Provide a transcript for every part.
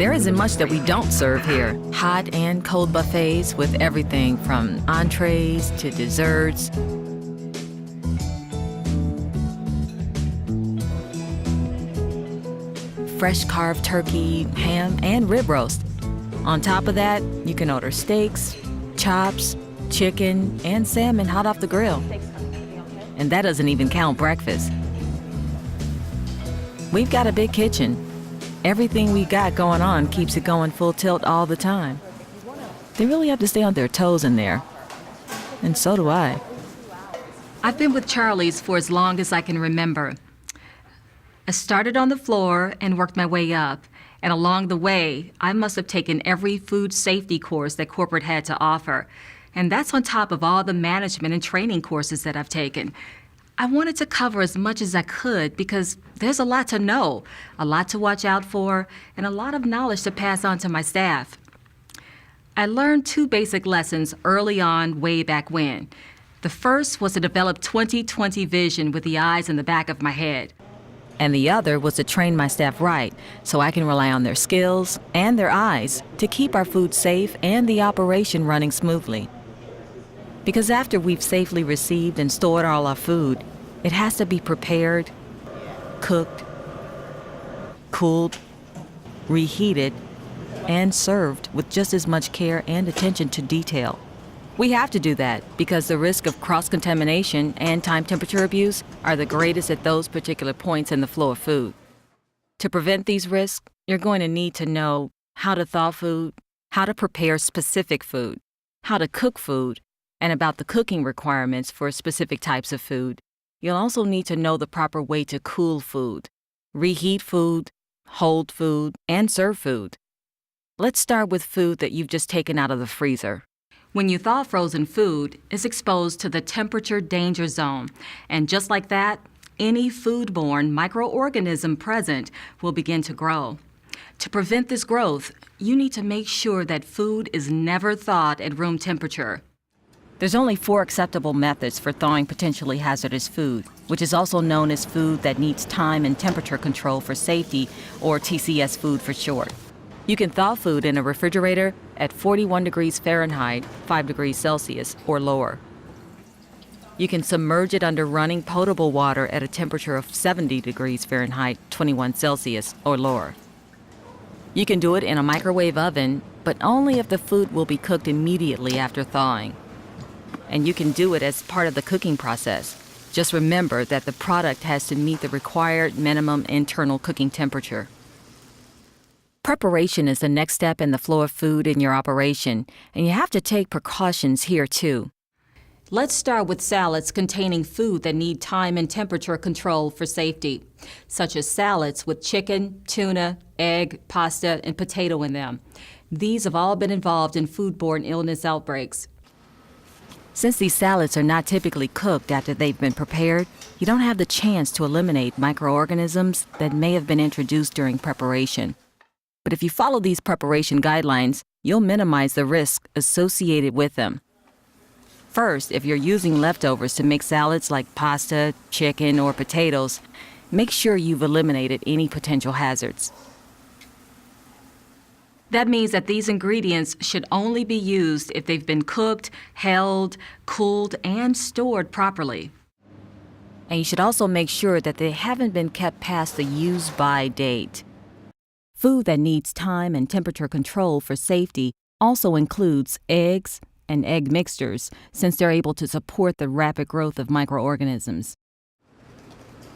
There isn't much that we don't serve here. Hot and cold buffets with everything from entrees to desserts. Fresh carved turkey, ham, and rib roast. On top of that, you can order steaks, chops, chicken, and salmon hot off the grill. And that doesn't even count breakfast. We've got a big kitchen. Everything we got going on keeps it going full tilt all the time. They really have to stay on their toes in there. And so do I. I've been with Charlie's for as long as I can remember. I started on the floor and worked my way up. And along the way, I must have taken every food safety course that corporate had to offer. And that's on top of all the management and training courses that I've taken. I wanted to cover as much as I could because there's a lot to know, a lot to watch out for, and a lot of knowledge to pass on to my staff. I learned 2 basic lessons early on, way back when. The first was to develop 20/20 vision with the eyes in the back of my head. And the other was to train my staff right so I can rely on their skills and their eyes to keep our food safe and the operation running smoothly. Because after we've safely received and stored all our food, it has to be prepared, cooked, cooled, reheated, and served with just as much care and attention to detail. We have to do that because the risk of cross-contamination and time temperature abuse are the greatest at those particular points in the flow of food. To prevent these risks, you're going to need to know how to thaw food, how to prepare specific food, how to cook food, and about the cooking requirements for specific types of food. You'll also need to know the proper way to cool food, reheat food, hold food, and serve food. Let's start with food that you've just taken out of the freezer. When you thaw frozen food, it's exposed to the temperature danger zone. And just like that, any foodborne microorganism present will begin to grow. To prevent this growth, you need to make sure that food is never thawed at room temperature. There's only 4 acceptable methods for thawing potentially hazardous food, which is also known as food that needs time and temperature control for safety, or TCS food for short. You can thaw food in a refrigerator at 41 degrees Fahrenheit, 5 degrees Celsius, or lower. You can submerge it under running potable water at a temperature of 70 degrees Fahrenheit, 21 Celsius, or lower. You can do it in a microwave oven, but only if the food will be cooked immediately after thawing. And you can do it as part of the cooking process. Just remember that the product has to meet the required minimum internal cooking temperature. Preparation is the next step in the flow of food in your operation, and you have to take precautions here too. Let's start with salads containing food that need time and temperature control for safety, such as salads with chicken, tuna, egg, pasta, and potato in them. These have all been involved in foodborne illness outbreaks. Since these salads are not typically cooked after they've been prepared, you don't have the chance to eliminate microorganisms that may have been introduced during preparation. But if you follow these preparation guidelines, you'll minimize the risk associated with them. First, if you're using leftovers to make salads like pasta, chicken, or potatoes, make sure you've eliminated any potential hazards. That means that these ingredients should only be used if they've been cooked, held, cooled, and stored properly. And you should also make sure that they haven't been kept past the use-by date. Food that needs time and temperature control for safety also includes eggs and egg mixtures, since they're able to support the rapid growth of microorganisms.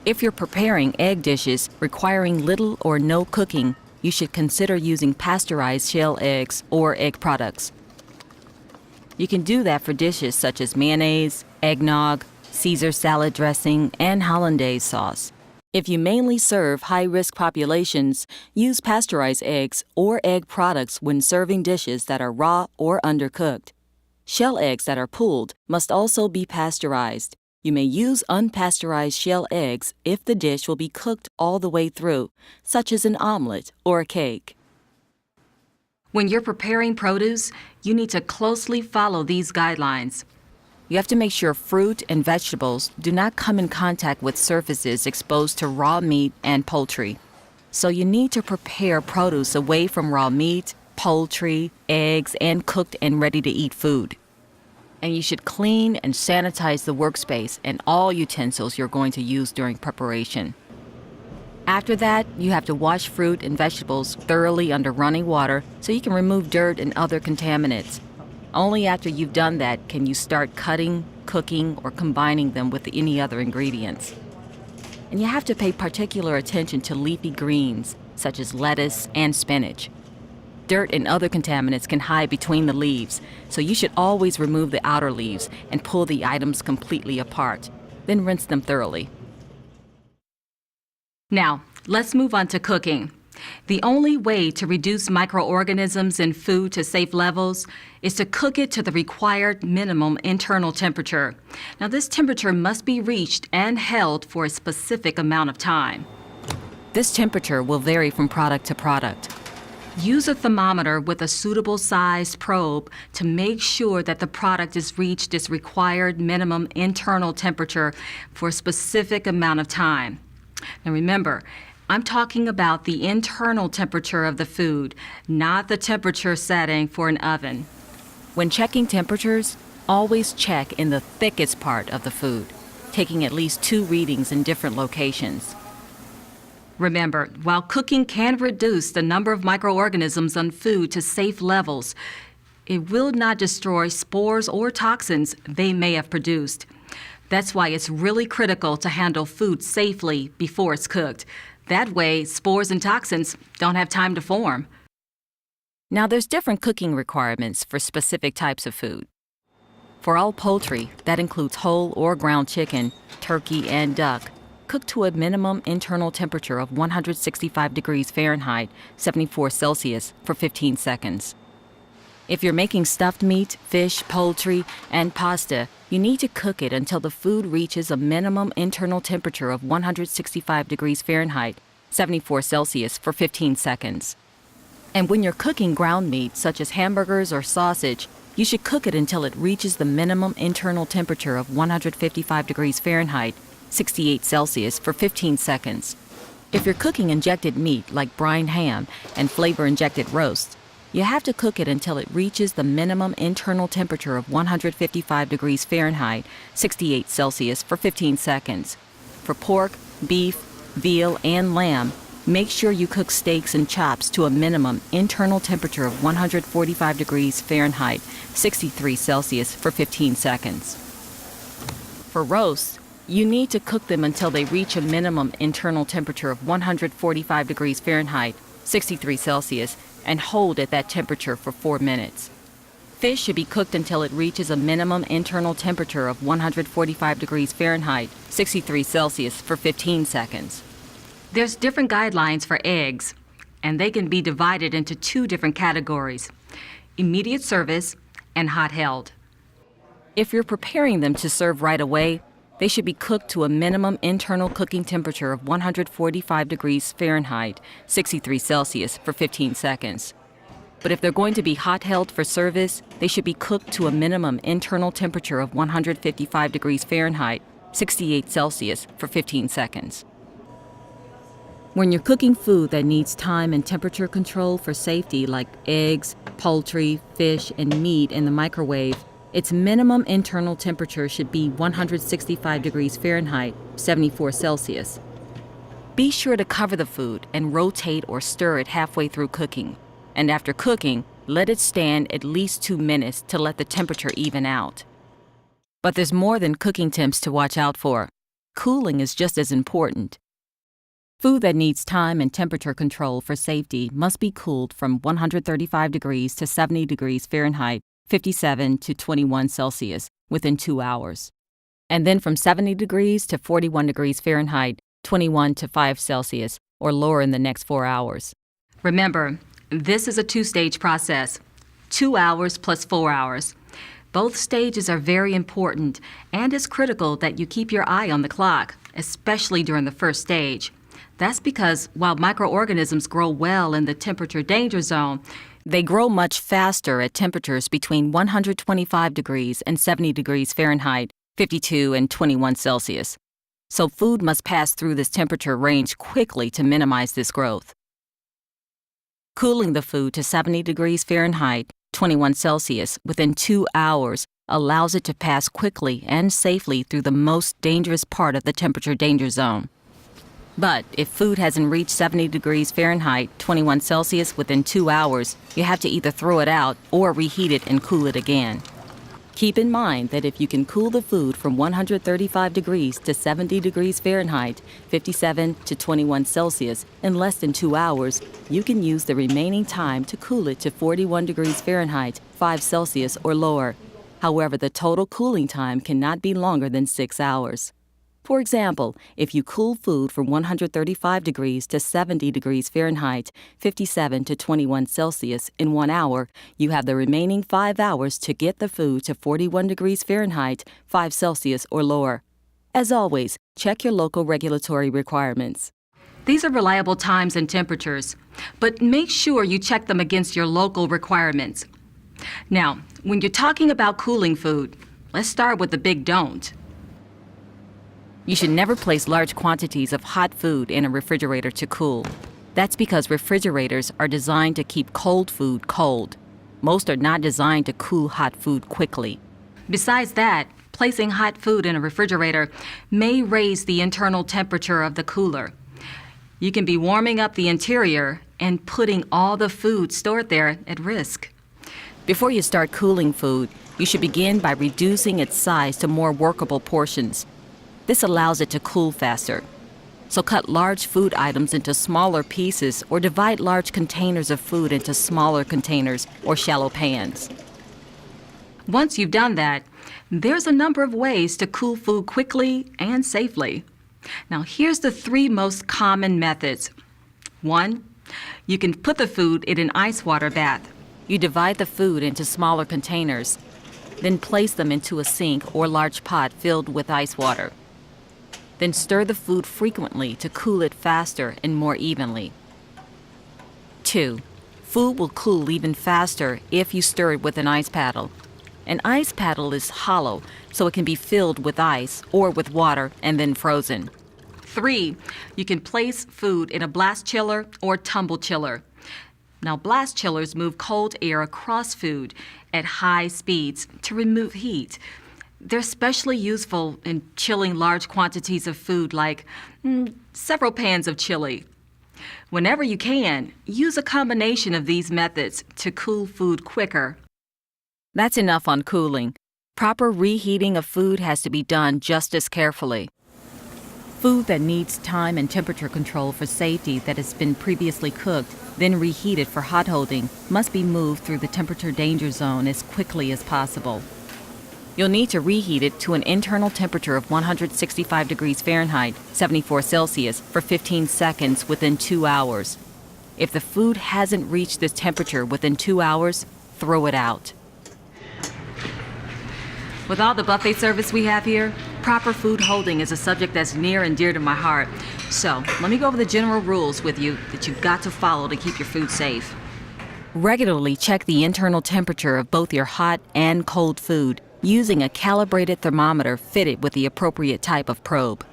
If you're preparing egg dishes requiring little or no cooking, you should consider using pasteurized shell eggs or egg products. You can do that for dishes such as mayonnaise, eggnog, Caesar salad dressing, and hollandaise sauce. If you mainly serve high-risk populations, use pasteurized eggs or egg products when serving dishes that are raw or undercooked. Shell eggs that are pulled must also be pasteurized. You may use unpasteurized shell eggs if the dish will be cooked all the way through, such as an omelet or a cake. When you're preparing produce, you need to closely follow these guidelines. You have to make sure fruit and vegetables do not come in contact with surfaces exposed to raw meat and poultry. So you need to prepare produce away from raw meat, poultry, eggs, and cooked and ready-to-eat food. And you should clean and sanitize the workspace and all utensils you're going to use during preparation. After that, you have to wash fruit and vegetables thoroughly under running water so you can remove dirt and other contaminants. Only after you've done that can you start cutting, cooking, or combining them with any other ingredients. And you have to pay particular attention to leafy greens, such as lettuce and spinach. Dirt and other contaminants can hide between the leaves, so you should always remove the outer leaves and pull the items completely apart. Then rinse them thoroughly. Now, let's move on to cooking. The only way to reduce microorganisms in food to safe levels is to cook it to the required minimum internal temperature. Now, this temperature must be reached and held for a specific amount of time. This temperature will vary from product to product. Use a thermometer with a suitable sized probe to make sure that the product has reached its required minimum internal temperature for a specific amount of time. Now remember, I'm talking about the internal temperature of the food, not the temperature setting for an oven. When checking temperatures, always check in the thickest part of the food, taking at least 2 readings in different locations. Remember, while cooking can reduce the number of microorganisms on food to safe levels, it will not destroy spores or toxins they may have produced. That's why it's really critical to handle food safely before it's cooked. That way, spores and toxins don't have time to form. Now, there's different cooking requirements for specific types of food. For all poultry, that includes whole or ground chicken, turkey, and duck, cook to a minimum internal temperature of 165 degrees Fahrenheit, 74 Celsius, for 15 seconds. If you're making stuffed meat, fish, poultry, and pasta, you need to cook it until the food reaches a minimum internal temperature of 165 degrees Fahrenheit, 74 Celsius, for 15 seconds. And when you're cooking ground meat, such as hamburgers or sausage, you should cook it until it reaches the minimum internal temperature of 155 degrees Fahrenheit, 68 Celsius, for 15 seconds. If you're cooking injected meat like brine ham and flavor-injected roasts, you have to cook it until it reaches the minimum internal temperature of 155 degrees Fahrenheit, 68 Celsius, for 15 seconds. For pork, beef, veal, and lamb, make sure you cook steaks and chops to a minimum internal temperature of 145 degrees Fahrenheit, 63 Celsius, for 15 seconds. For roasts, you need to cook them until they reach a minimum internal temperature of 145 degrees Fahrenheit, 63 Celsius, and hold at that temperature for 4 minutes. Fish should be cooked until it reaches a minimum internal temperature of 145 degrees Fahrenheit, 63 Celsius, for 15 seconds. There's different guidelines for eggs, and they can be divided into 2 different categories: immediate service and hot held. If you're preparing them to serve right away, they should be cooked to a minimum internal cooking temperature of 145 degrees Fahrenheit, 63 Celsius, for 15 seconds. But if they're going to be hot held for service, they should be cooked to a minimum internal temperature of 155 degrees Fahrenheit, 68 Celsius, for 15 seconds. When you're cooking food that needs time and temperature control for safety, like eggs, poultry, fish, and meat in the microwave, its minimum internal temperature should be 165 degrees Fahrenheit, 74 Celsius. Be sure to cover the food and rotate or stir it halfway through cooking. And after cooking, let it stand at least 2 minutes to let the temperature even out. But there's more than cooking temps to watch out for. Cooling is just as important. Food that needs time and temperature control for safety must be cooled from 135 degrees to 70 degrees Fahrenheit, 57 to 21 Celsius, within 2 hours. And then from 70 degrees to 41 degrees Fahrenheit, 21 to 5 Celsius, or lower in the next 4 hours. Remember, this is a 2-stage process: 2 hours plus 4 hours. Both stages are very important, and it's critical that you keep your eye on the clock, especially during the first stage. That's because while microorganisms grow well in the temperature danger zone, they grow much faster at temperatures between 125 degrees and 70 degrees Fahrenheit, 52 and 21 Celsius. So food must pass through this temperature range quickly to minimize this growth. Cooling the food to 70 degrees Fahrenheit, 21 Celsius, within 2 hours allows it to pass quickly and safely through the most dangerous part of the temperature danger zone. But if food hasn't reached 70 degrees Fahrenheit, 21 Celsius within 2 hours, you have to either throw it out or reheat it and cool it again. Keep in mind that if you can cool the food from 135 degrees to 70 degrees Fahrenheit, 57 to 21 Celsius, in less than 2 hours, you can use the remaining time to cool it to 41 degrees Fahrenheit, 5 Celsius or lower. However, the total cooling time cannot be longer than 6 hours. For example, if you cool food from 135 degrees to 70 degrees Fahrenheit, 57 to 21 Celsius in 1 hour, you have the remaining 5 hours to get the food to 41 degrees Fahrenheit, 5 Celsius or lower. As always, check your local regulatory requirements. These are reliable times and temperatures, but make sure you check them against your local requirements. Now, when you're talking about cooling food, let's start with the big don't. You should never place large quantities of hot food in a refrigerator to cool. That's because refrigerators are designed to keep cold food cold. Most are not designed to cool hot food quickly. Besides that, placing hot food in a refrigerator may raise the internal temperature of the cooler. You can be warming up the interior and putting all the food stored there at risk. Before you start cooling food, you should begin by reducing its size to more workable portions. This allows it to cool faster. So cut large food items into smaller pieces or divide large containers of food into smaller containers or shallow pans. Once you've done that, there's a number of ways to cool food quickly and safely. Now, here's the 3 most common methods. 1, you can put the food in an ice water bath. You divide the food into smaller containers, then place them into a sink or large pot filled with ice water. Then stir the food frequently to cool it faster and more evenly. 2, food will cool even faster if you stir it with an ice paddle. An ice paddle is hollow, so it can be filled with ice or with water and then frozen. 3, you can place food in a blast chiller or tumble chiller. Now, blast chillers move cold air across food at high speeds to remove heat. They're especially useful in chilling large quantities of food like several pans of chili. Whenever you can, use a combination of these methods to cool food quicker. That's enough on cooling. Proper reheating of food has to be done just as carefully. Food that needs time and temperature control for safety that has been previously cooked, then reheated for hot holding, must be moved through the temperature danger zone as quickly as possible. You'll need to reheat it to an internal temperature of 165 degrees Fahrenheit, 74 Celsius, for 15 seconds within 2 hours. If the food hasn't reached this temperature within 2 hours, throw it out. With all the buffet service we have here, proper food holding is a subject that's near and dear to my heart. So, let me go over the general rules with you that you've got to follow to keep your food safe. Regularly check the internal temperature of both your hot and cold food using a calibrated thermometer fitted with the appropriate type of probe.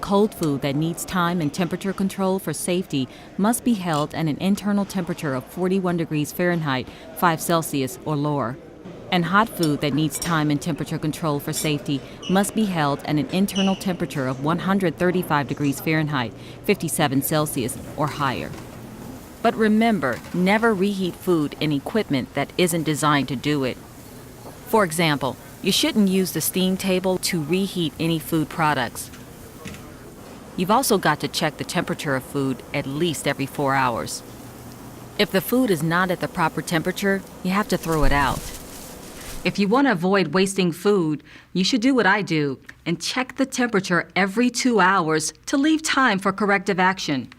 Cold food that needs time and temperature control for safety must be held at an internal temperature of 41 degrees Fahrenheit, 5 Celsius or lower. And hot food that needs time and temperature control for safety must be held at an internal temperature of 135 degrees Fahrenheit, 57 Celsius or higher. But remember, never reheat food in equipment that isn't designed to do it. For example, you shouldn't use the steam table to reheat any food products. You've also got to check the temperature of food at least every 4 hours. If the food is not at the proper temperature, you have to throw it out. If you want to avoid wasting food, you should do what I do and check the temperature every 2 hours to leave time for corrective action.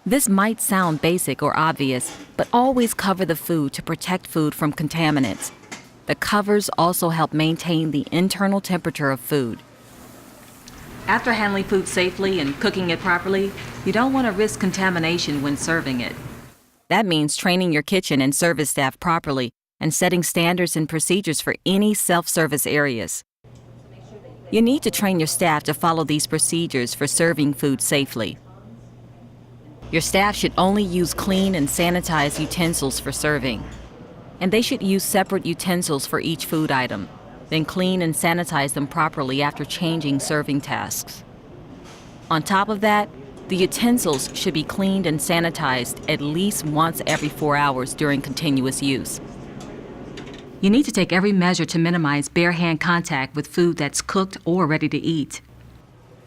This might sound basic or obvious, but always cover the food to protect food from contaminants. The covers also help maintain the internal temperature of food. After handling food safely and cooking it properly, you don't want to risk contamination when serving it. That means training your kitchen and service staff properly and setting standards and procedures for any self-service areas. You need to train your staff to follow these procedures for serving food safely. Your staff should only use clean and sanitized utensils for serving. And they should use separate utensils for each food item, then clean and sanitize them properly after changing serving tasks. On top of that, the utensils should be cleaned and sanitized at least once every 4 hours during continuous use. You need to take every measure to minimize bare hand contact with food that's cooked or ready to eat.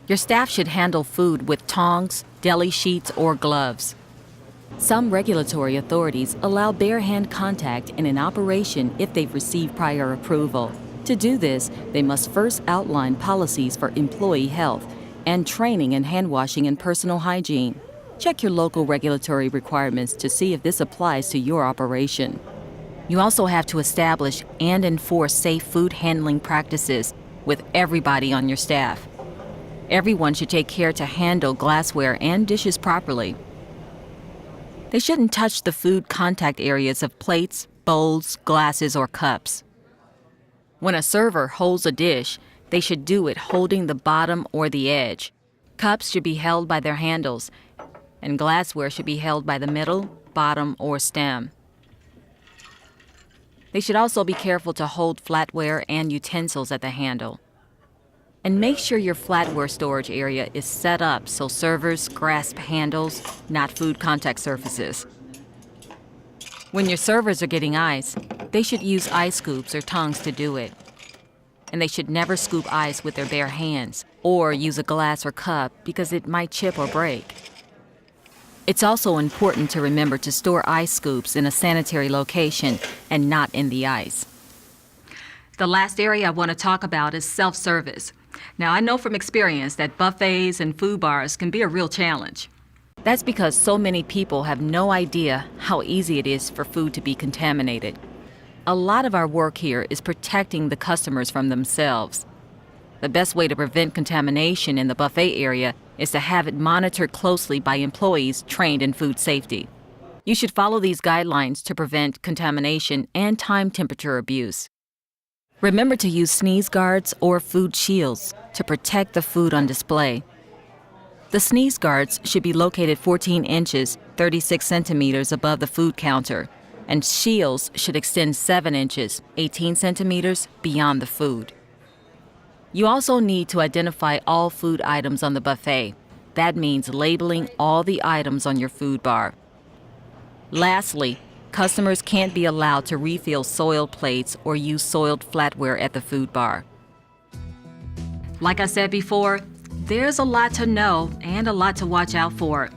Your staff should handle food with tongs, deli sheets, or gloves. Some regulatory authorities allow bare hand contact in an operation if they've received prior approval. To do this, they must first outline policies for employee health and training in hand washing and personal hygiene. Check your local regulatory requirements to see if this applies to your operation. You also have to establish and enforce safe food handling practices with everybody on your staff. Everyone should take care to handle glassware and dishes properly. They shouldn't touch the food contact areas of plates, bowls, glasses, or cups. When a server holds a dish, they should do it holding the bottom or the edge. Cups should be held by their handles, and glassware should be held by the middle, bottom, or stem. They should also be careful to hold flatware and utensils at the handle. And make sure your flatware storage area is set up so servers grasp handles, not food contact surfaces. When your servers are getting ice, they should use ice scoops or tongs to do it. And they should never scoop ice with their bare hands or use a glass or cup because it might chip or break. It's also important to remember to store ice scoops in a sanitary location and not in the ice. The last area I want to talk about is self-service. Now, I know from experience that buffets and food bars can be a real challenge. That's because so many people have no idea how easy it is for food to be contaminated. A lot of our work here is protecting the customers from themselves. The best way to prevent contamination in the buffet area is to have it monitored closely by employees trained in food safety. You should follow these guidelines to prevent contamination and time temperature abuse. Remember to use sneeze guards or food shields to protect the food on display. The sneeze guards should be located 14 inches, 36 centimeters above the food counter, and shields should extend 7 inches, 18 centimeters beyond the food. You also need to identify all food items on the buffet. That means labeling all the items on your food bar. Lastly, customers can't be allowed to refill soiled plates or use soiled flatware at the food bar. Like I said before, there's a lot to know and a lot to watch out for.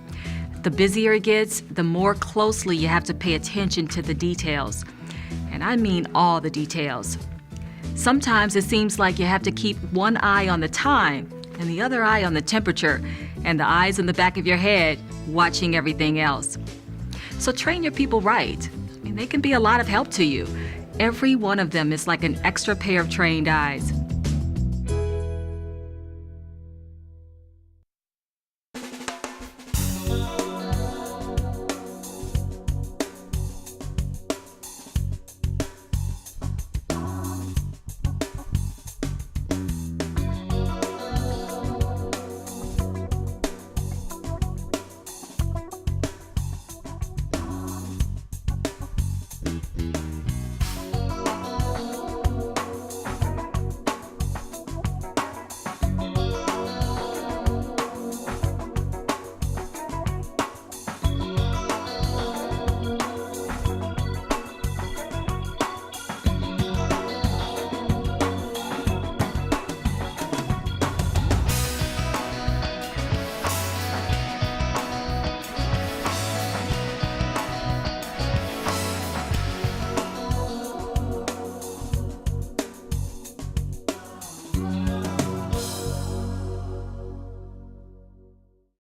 The busier it gets, the more closely you have to pay attention to the details. And I mean all the details. Sometimes it seems like you have to keep one eye on the time and the other eye on the temperature and the eyes in the back of your head watching everything else. So train your people right. I mean, they can be a lot of help to you. Every one of them is like an extra pair of trained eyes.